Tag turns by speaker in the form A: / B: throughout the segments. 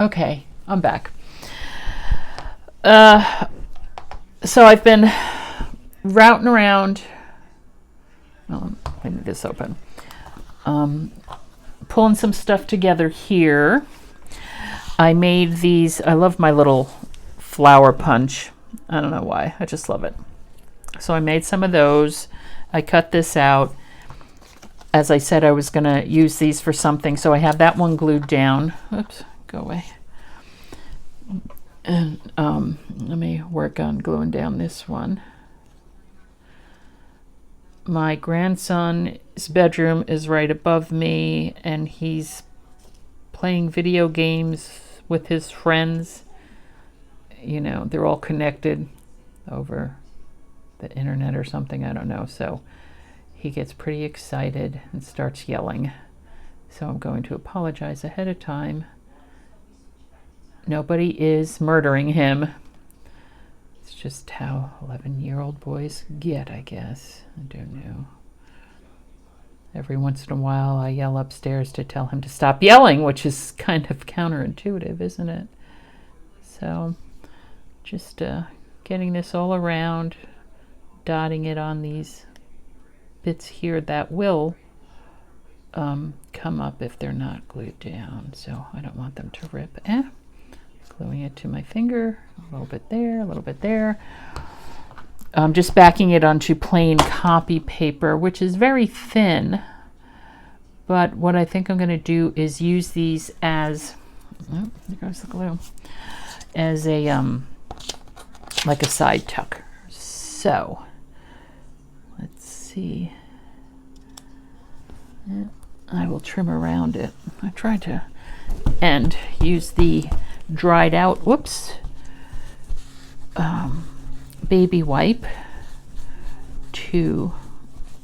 A: Okay, I'm back. So I've been routing around. Oh, I need this open. Pulling some stuff together here. I made these. I love my little flower punch. I don't know why. I just love it. So I made some of those. I cut this out. As I said, I was going to use these for something, so I have that one glued down. Oops, go away. And let me work on gluing down this one. My grandson's bedroom is right above me, and he's playing video games with his friends. You know, they're all connected over the internet or something, I don't know. So he gets pretty excited and starts yelling. So I'm going to apologize ahead of time. Nobody is murdering him. It's just how 11-year-old boys get, I guess. I don't know. Every once in a while I yell upstairs to tell him to stop yelling, which is kind of counterintuitive, isn't it? So just getting this all around, dotting it on these bits here that will come up if they're not glued down, so I don't want them to rip. Gluing it to my finger, a little bit there, a little bit there. Just backing it onto plain copy paper, which is very thin, but what I think I'm going to do is use these as, oh, there goes the glue, as a like a side tuck. So let's see. I will trim around it. I tried to and use the dried out, baby wipe to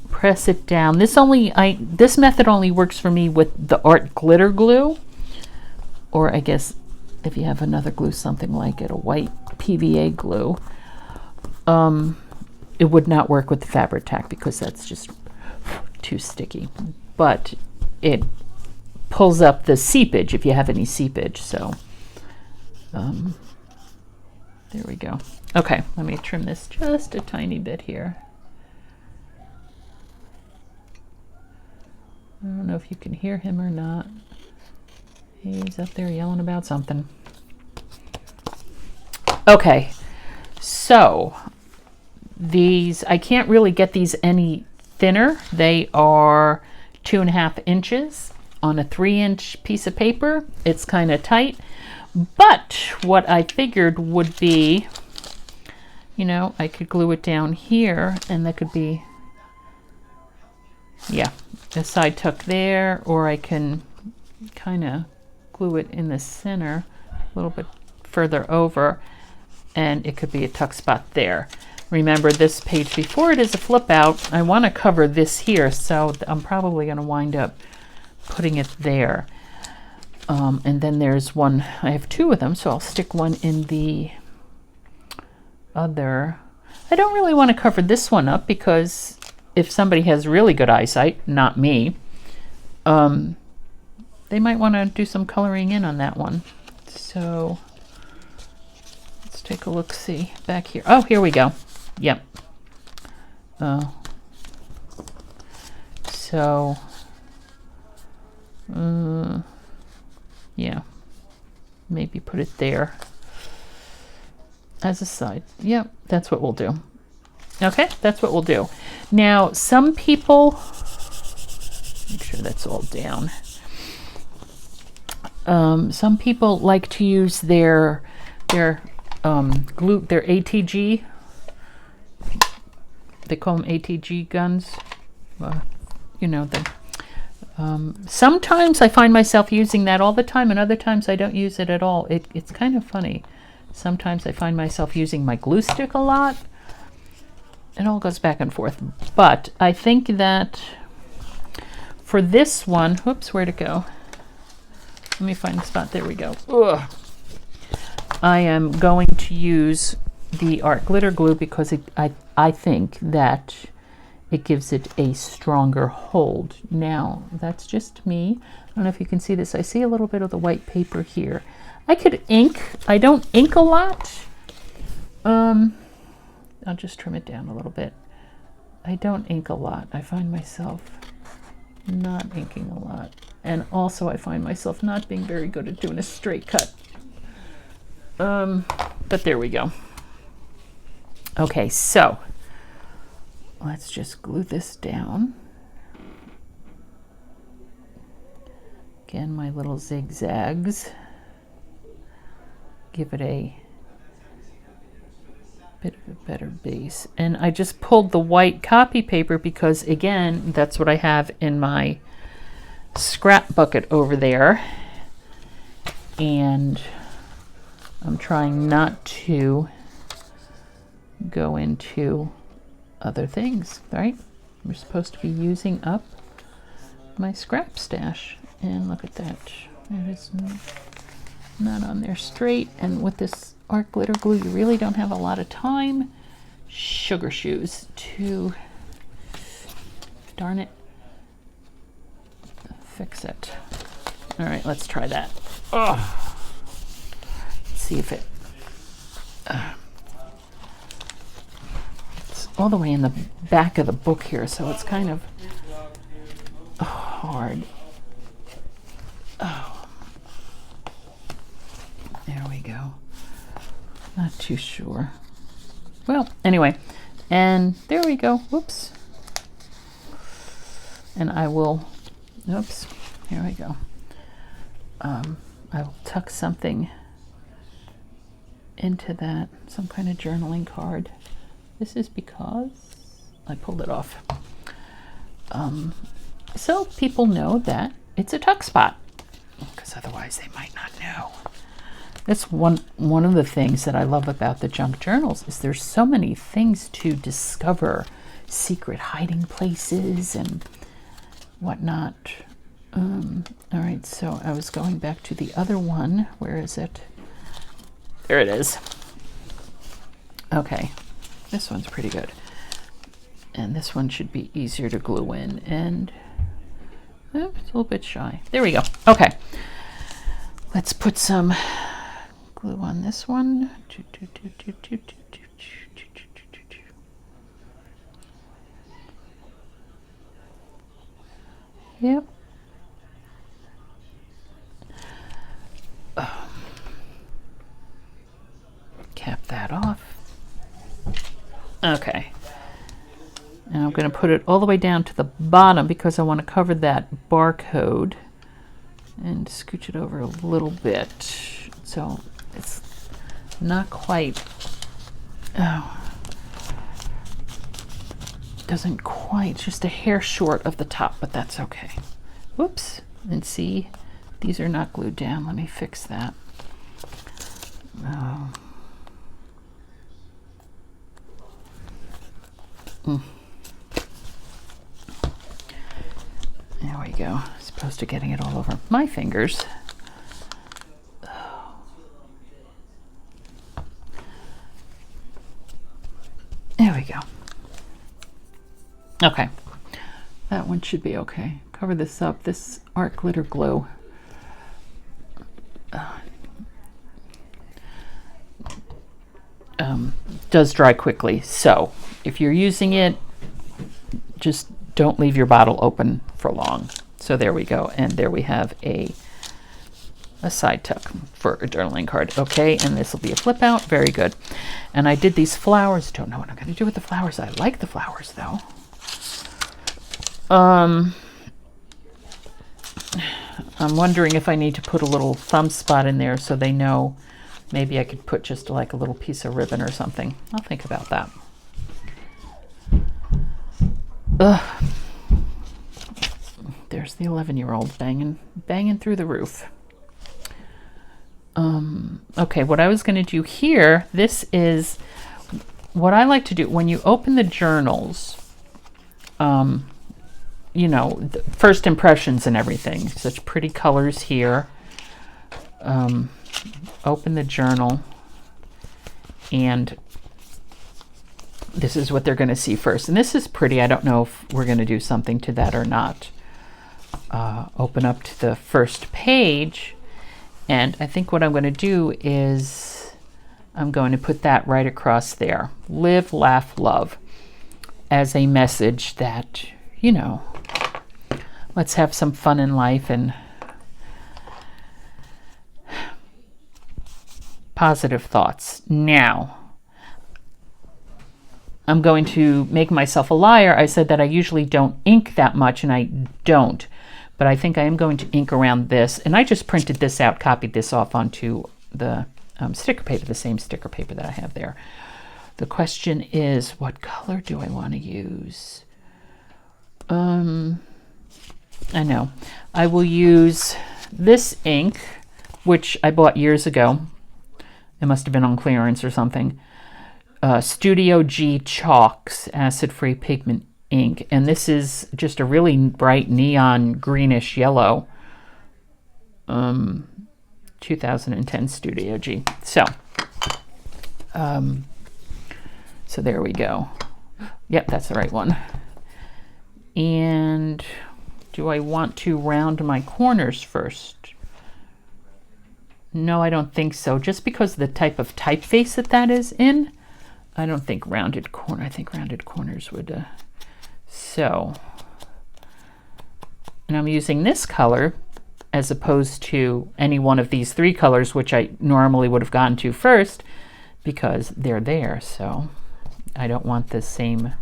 A: press it down. This method only works for me with the art glitter glue, or I guess if you have another glue, something like it, a white PVA glue. It would not work with the fabric tack because that's just too sticky, but it pulls up the seepage if you have any seepage. So there we go. Okay, let me trim this just a tiny bit here. I don't know if you can hear him or not. He's up there yelling about something. Okay, so these, I can't really get these any thinner. They are 2.5 inches on a 3-inch piece of paper. It's kind of tight, but what I figured would be, you know, I could glue it down here and that could be, yeah, a side tuck there, or I can kind of glue it in the center a little bit further over, and it could be a tuck spot there. Remember, this page before it is a flip out. I want to cover this here, so I'm probably going to wind up putting it there. And then there's one, I have 2 of them, so I'll stick one in the other. I don't really want to cover this one up because if somebody has really good eyesight, not me, they might want to do some coloring in on that one. So let's take a look, see back here. Oh, here we go. Yep. So yeah, maybe put it there as a side. Yep, that's what we'll do. Okay, that's what we'll do. Now, some people, make sure that's all down. Some people like to use their glue, their ATG. They call them ATG guns. You know, sometimes I find myself using that all the time, and other times I don't use it at all. It's kind of funny. Sometimes I find myself using my glue stick a lot. It all goes back and forth. But I think that for this one, whoops, where'd it go? Let me find the spot. There we go. Ugh. I am going to use the art glitter glue because I think that it gives it a stronger hold. Now, that's just me. I don't know if you can see this. I see a little bit of the white paper here. I could ink. I don't ink a lot. I'll just trim it down a little bit. I don't ink a lot. I find myself not inking a lot. And also I find myself not being very good at doing a straight cut. But there we go. Okay, so let's just glue this down. Again, my little zigzags. Give it a bit of a better base. And I just pulled the white copy paper because, again, that's what I have in my scrap bucket over there. And I'm trying not to go into other things, right? We're supposed to be using up my scrap stash. And look at that. It is not on there straight. And with this art glitter glue, you really don't have a lot of time. Sugar shoes to, darn it, fix it. All right, let's try that. Oh. Let's see if it, it's all the way in the back of the book here, so it's kind of hard. Oh. There we go. Not too sure. Well, anyway, and there we go. Whoops. And I will, oops, here we go. I will tuck something into that, some kind of journaling card. This is because I pulled it off. So people know that it's a tuck spot, because otherwise they might not know. That's one of the things that I love about the junk journals is there's so many things to discover, secret hiding places and whatnot. All right, so I was going back to the other one. Where is it? There it is. Okay, this one's pretty good. And this one should be easier to glue in. And it's a little bit shy. There we go. Okay, let's put some glue on this one. Yep. Cap that off. Okay. And I'm going to put it all the way down to the bottom because I want to cover that barcode and scooch it over a little bit. So it's not quite, doesn't quite, just a hair short of the top, but that's okay. Whoops. And see, these are not glued down. Let me fix that. There we go. As opposed to getting it all over my fingers. There we go. Okay. That one should be okay. Cover this up. This art glitter glue. Does dry quickly. So if you're using it, just don't leave your bottle open for long. So there we go. And there we have a side tuck for a journaling card. Okay, and this will be a flip out. Very good. And I did these flowers. Don't know what I'm going to do with the flowers. I like the flowers though. I'm wondering if I need to put a little thumb spot in there so they know. Maybe I could put just like a little piece of ribbon or something. I'll think about that. Ugh. There's the 11-year-old banging through the roof. Okay, what I was going to do here, this is what I like to do when you open the journals, you know, the first impressions and everything. Such pretty colors here. Open the journal and this is what they're going to see first. And this is pretty. I don't know if we're going to do something to that or not. Open up to the first page. And I think what I'm going to do is I'm going to put that right across there. Live, laugh, love. As a message that, you know, let's have some fun in life and positive thoughts. Now, I'm going to make myself a liar. I said that I usually don't ink that much, and I don't. But I think I am going to ink around this. And I just printed this out, copied this off onto the sticker paper, the same sticker paper that I have there. The question is, what color do I want to use? I know. I will use this ink, which I bought years ago. It must have been on clearance or something. Studio G Chalks acid-free pigment ink, and this is just a really bright neon greenish yellow. 2010 Studio G. So there we go. Yep, that's the right one. And do I want to round my corners first? No, I don't think so. Just because of the type of typeface that is in, I don't think rounded corner. I think rounded corners would. So, and I'm using this color as opposed to any one of these three colors, which I normally would have gone to first because they're there. So I don't want the same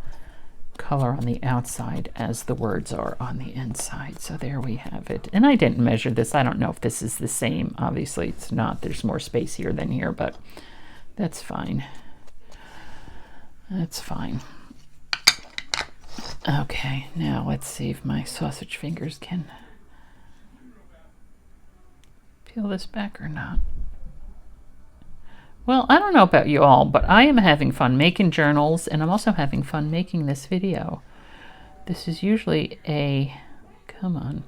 A: color on the outside as the words are on the inside. So there we have it. And I didn't measure this. I don't know if this is the same. Obviously it's not. There's more space here than here, but that's fine. That's fine. Okay, now let's see if my sausage fingers can peel this back or not. Well, I don't know about you all, but I am having fun making journals, and I'm also having fun making this video. This is usually come on,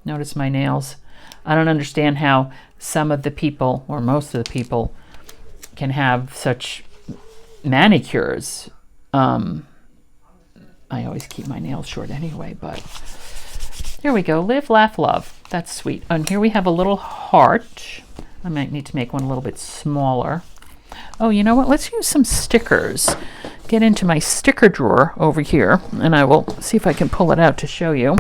A: notice my nails. I don't understand how some of the people, or most of the people, can have such manicures. I always keep my nails short anyway, but there we go. Live, laugh, love. That's sweet. And here we have a little heart. I might need to make one a little bit smaller. Oh, you know what? Let's use some stickers. Get into my sticker drawer over here, and I will see if I can pull it out to show you.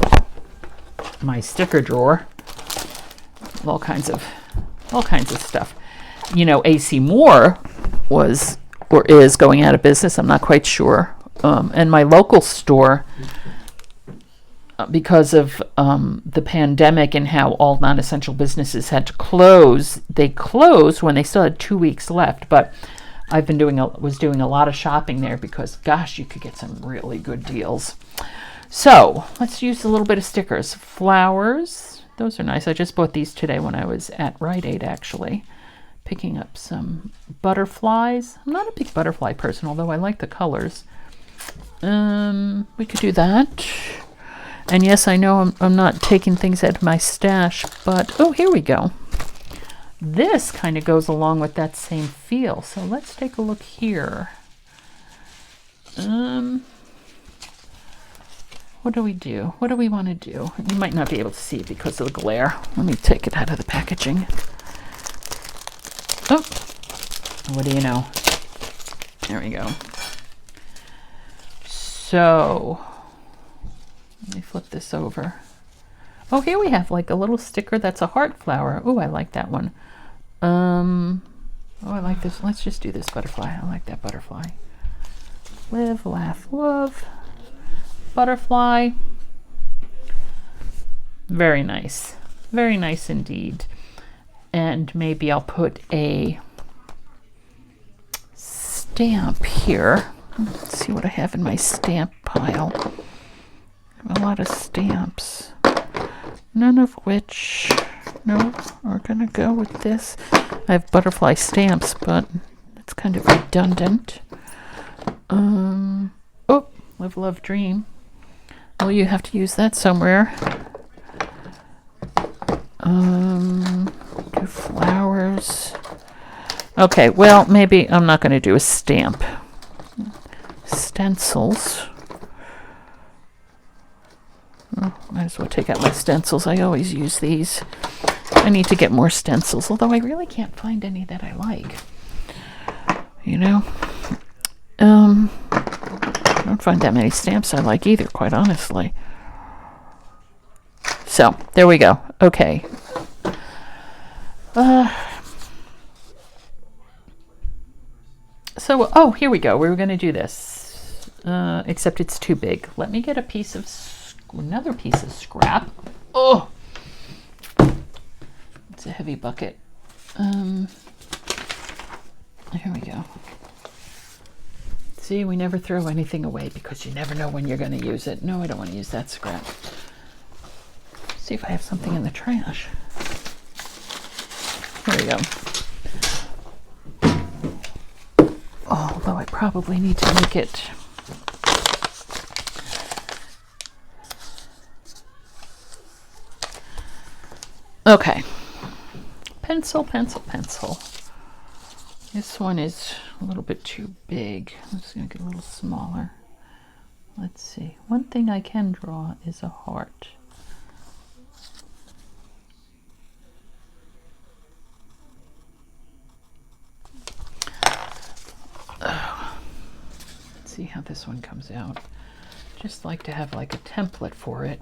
A: My sticker drawer. All kinds of stuff. You know, AC Moore was or is going out of business. I'm not quite sure. And my local store, because of the pandemic and how all non-essential businesses had to close, they closed when they still had 2 weeks left. But I've been was doing a lot of shopping there because, gosh, you could get some really good deals. So let's use a little bit of stickers. Flowers, those are nice. I just bought these today when I was at Rite Aid, actually. Picking up some butterflies. I'm not a big butterfly person, although I like the colors. We could do that. And yes, I know I'm not taking things out of my stash, but oh, here we go. This kind of goes along with that same feel. So let's take a look here. What do we do? What do we want to do? You might not be able to see it because of the glare. Let me take it out of the packaging. Oh, what do you know? There we go. So, let me flip this over. Oh, here we have like a little sticker that's a heart flower. Oh, I like that one. Oh, I like this. Let's just do this butterfly. I like that butterfly. Live, laugh, love. Butterfly. Very nice. Very nice indeed. And maybe I'll put a stamp here. Let's see what I have in my stamp pile. I have a lot of stamps. None of which, no, are going to go with this. I have butterfly stamps, but it's kind of redundant. Oh, live, love, dream. Well, you have to use that somewhere. Do flowers. Okay, well, maybe I'm not going to do a stamp. stencils. Oh, might as well take out my stencils. I always use these. I need to get more stencils, although I really can't find any that I like. You know? I don't find that many stamps I like either, quite honestly. So, there we go. Okay. So, oh, here we go. We were going to do this, except it's too big. Let me get a piece of, another piece of scrap. Oh, it's a heavy bucket. Here we go. See, we never throw anything away because you never know when you're going to use it. No, I don't want to use that scrap. See if I have something in the trash. Here we go. Although I probably need to make it. Okay. Pencil, pencil, pencil. This one is a little bit too big. I'm just going to get a little smaller. Let's see. One thing I can draw is a heart. Oh. Let's see how this one comes out. Just like to have like a template for it.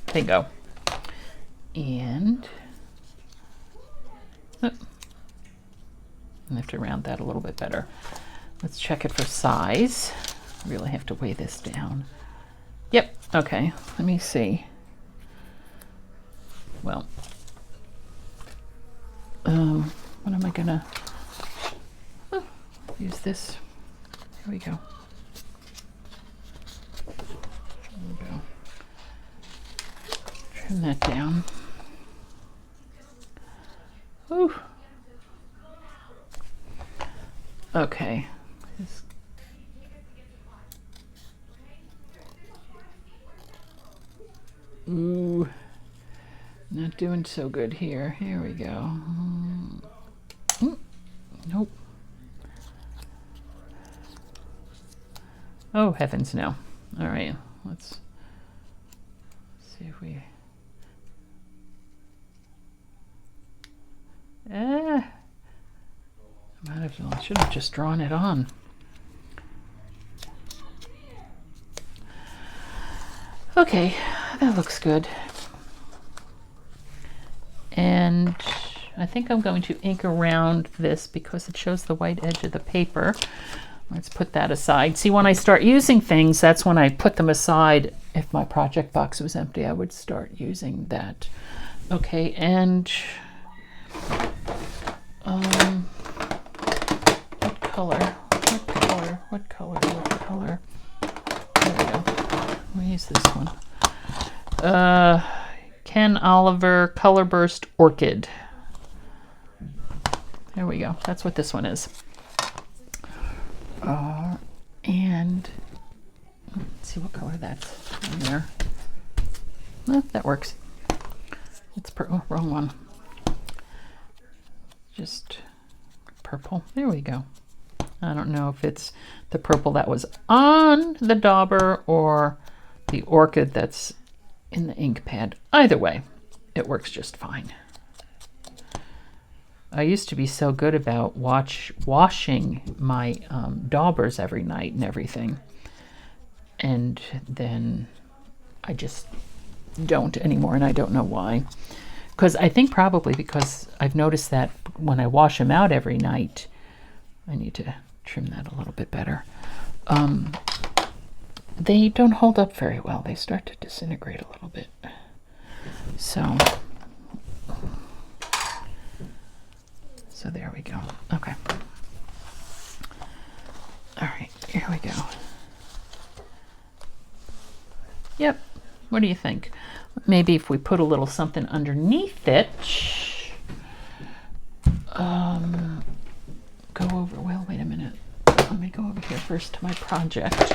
A: There you go. And I have to round that a little bit better. Let's check it for size. I really have to weigh this down. Yep, okay, let me see. Well, what am I gonna use this? Here we go. There we go. Trim that down. Ooh. Okay. Ooh. Not doing so good here. Here we go. Nope. Oh, heavens no. All right. Let's see if we... Might as well. I should have just drawn it on. Okay, that looks good. And I think I'm going to ink around this because it shows the white edge of the paper. Let's put that aside. See, when I start using things, that's when I put them aside. If my project box was empty, I would start using that. Okay, and what color? What color? What color? What color? There we go. We'll use this one. Ken Oliver Color Burst Orchid. There we go. That's what this one is. And let's see what color that's in there. Oh, that works. It's purple. Oh, wrong one. Just purple. There we go. I don't know if it's the purple that was on the dauber or the orchid that's in the ink pad. Either way, it works just fine. I used to be so good about washing my daubers every night and everything. And then I just don't anymore, and I don't know why. Because I think probably because I've noticed that when I wash them out every night, I need to trim that a little bit better. They don't hold up very well. They start to disintegrate a little bit. So there we go. Okay. All right, here we go. Yep. What do you think? Maybe if we put a little something underneath it. Go over, well, wait a minute. Let me go over here first to my project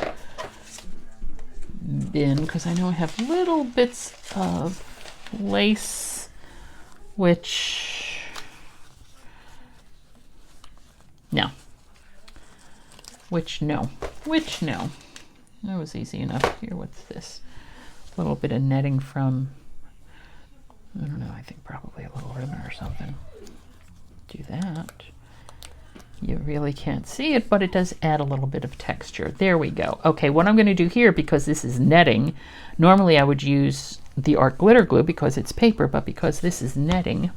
A: bin, because I know I have little bits of lace, which No. Which no. That was easy enough. Here, what's this? A little bit of netting from, I don't know, I think probably a little ribbon or something. Do that. You really can't see it, but it does add a little bit of texture. There we go. Okay, what I'm going to do here, because this is netting, normally I would use the art glitter glue because it's paper, but because this is netting,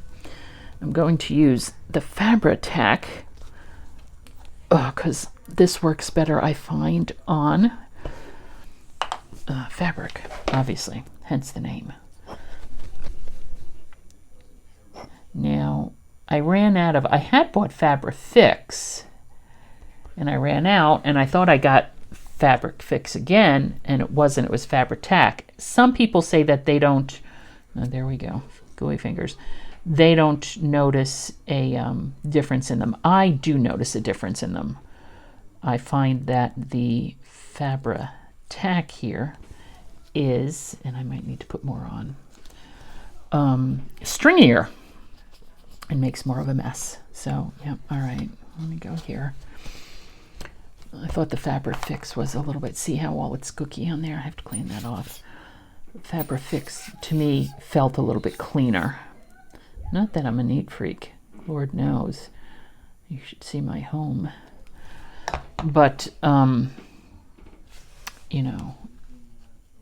A: I'm going to use the Fabri-Tac, because this works better, I find, on fabric, obviously, hence the name. Now, I had bought Fabri-Fix, and I ran out, and I thought I got Fabri-Fix again, and it wasn't, it was Fabri-Tac. Some people say that they don't, there we go, gooey fingers, they don't notice a difference in them. I do notice a difference in them. I find that the Fabri-Tac here is, and I might need to put more on, stringier. It makes more of a mess. So, yeah, all right, let me go here. I thought the Fabri-Fix was a little bit, see how all it's cookie on there? I have to clean that off. Fabri-Fix, to me, felt a little bit cleaner. Not that I'm a neat freak, Lord knows. You should see my home. But, you know,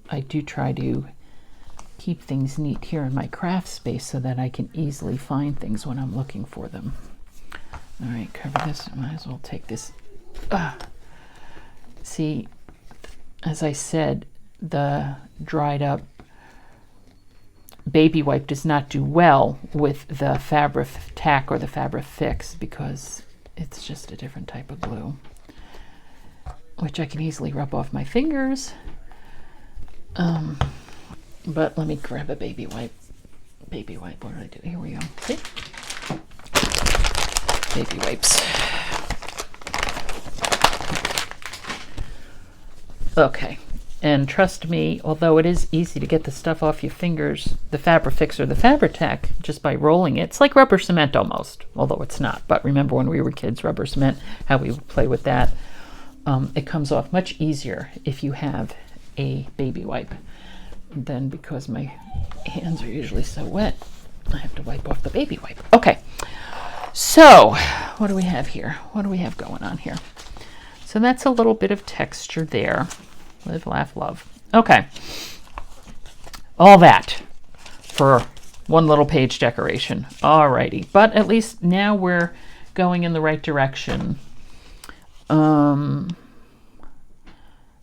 A: I do try to keep things neat here in my craft space so that I can easily find things when I'm looking for them. All right, cover this. I might as well take this. See, as I said, the dried up baby wipe does not do well with the Fabri-Tac or the Fabri-Fix because it's just a different type of glue, which I can easily rub off my fingers. But let me grab a baby wipe. Baby wipe, what did I do? Here we go. See? Baby wipes. Okay, and trust me, although it is easy to get the stuff off your fingers, the Fabri-Fix or the Fabri-Tac, just by rolling it, it's like rubber cement almost, although it's not. But remember when we were kids, rubber cement, how we would play with that. It comes off much easier if you have a baby wipe. Then because my hands are usually so wet, I have to wipe off the baby wipe. Okay, so what do we have here? What do we have going on here? So that's a little bit of texture there. Live, laugh, love. Okay, all that for one little page decoration. Alrighty, but at least now we're going in the right direction.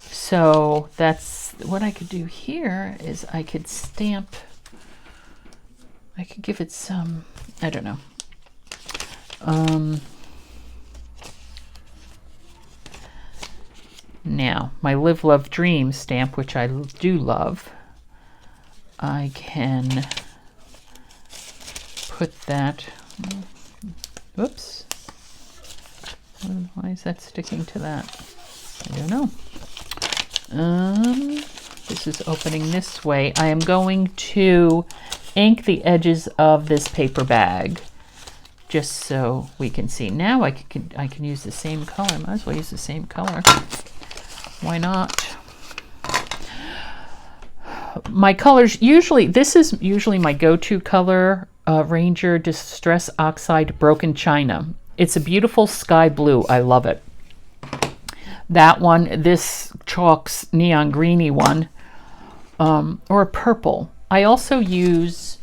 A: So that's what I could do here is I could stamp, I could give it some, I don't know. Now, my Live, Love, Dream stamp, which I do love, I can put that, whoops, why is that sticking to that? I don't know. This is opening this way. I am going to ink the edges of this paper bag just so we can see. Now I can use the same color. Might as well use the same color. Why not? My colors, usually, this is usually my go-to color, Ranger Distress Oxide Broken China. It's a beautiful sky blue. I love it. That one, this chalk's neon greeny one, or a purple. I also use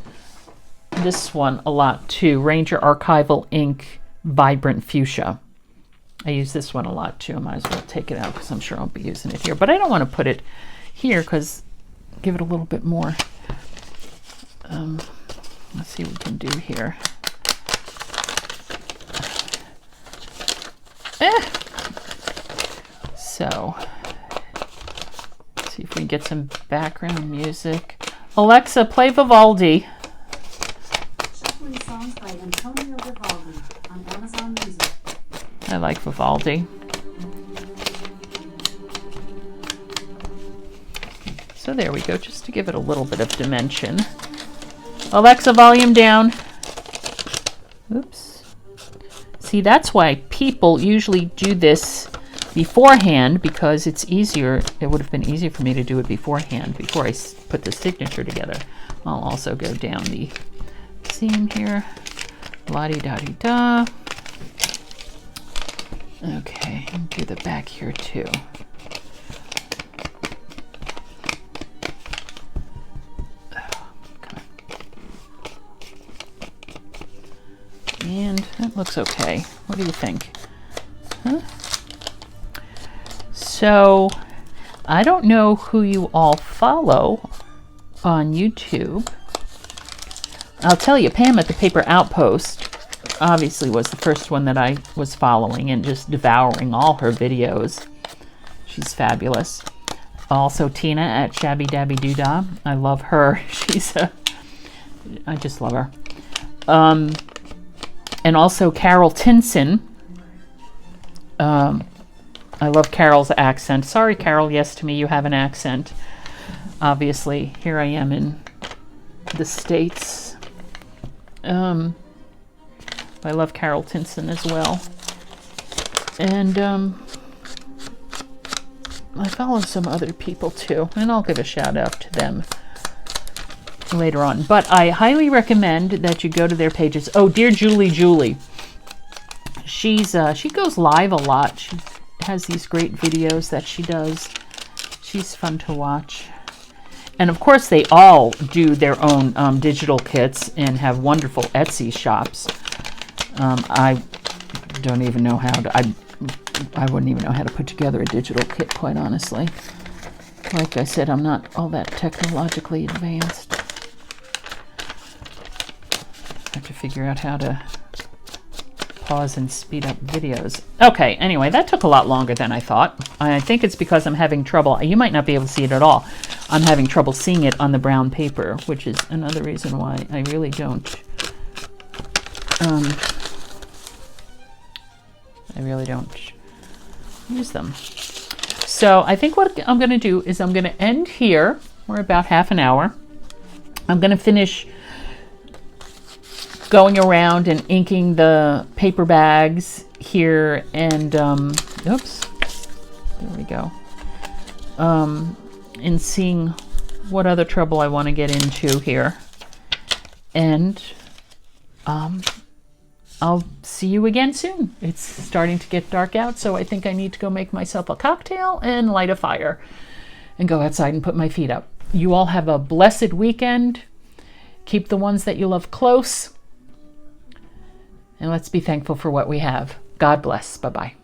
A: this one a lot too, Ranger Archival Ink Vibrant Fuchsia. I use this one a lot too. I might as well take it out because I'm sure I'll be using it here. But I don't want to put it here because give it a little bit more. Let's see what we can do here. So, let's see if we can get some background music. Alexa, play Vivaldi.
B: Shuffling songs by Antonio Vivaldi on Amazon Music.
A: I like Vivaldi. So there we go, just to give it a little bit of dimension. Alexa, volume down. Oops. See, that's why people usually do this beforehand, because it's easier. It would have been easier for me to do it beforehand, before I put the signature together. I'll also go down the seam here. La-di-da-di-da. Okay, and do the back here too. And that looks okay. What do you think? Huh? So, I don't know who you all follow on YouTube. I'll tell you, Pam at the Paper Outpost obviously was the first one that I was following and just devouring all her videos. She's fabulous. Also Tina at Shabby Dabby Doodah. I love her. I just love her. And also Carol Tinson. I love Carol's accent. Sorry, Carol, yes, to me you have an accent. Obviously, here I am in the States. I love Carol Tinson as well. And I follow some other people too, and I'll give a shout out to them later on. But I highly recommend that you go to their pages. Oh, dear Julie. She goes live a lot. She has these great videos that she does. She's fun to watch. And of course, they all do their own digital kits and have wonderful Etsy shops. I don't even know how to. I wouldn't even know how to put together a digital kit, quite honestly. Like I said, I'm not all that technologically advanced. I have to figure out how to pause and speed up videos. Okay, anyway, that took a lot longer than I thought. I think it's because I'm having trouble. You might not be able to see it at all. I'm having trouble seeing it on the brown paper, which is another reason why I really don't use them. So I think what I'm going to do is I'm going to end here. We're about half an hour. I'm going to finish going around and inking the paper bags here, and oops, there we go. And seeing what other trouble I want to get into here. And I'll see you again soon. It's starting to get dark out, so I think I need to go make myself a cocktail and light a fire and go outside and put my feet up. You all have a blessed weekend. Keep the ones that you love close. And let's be thankful for what we have. God bless. Bye-bye.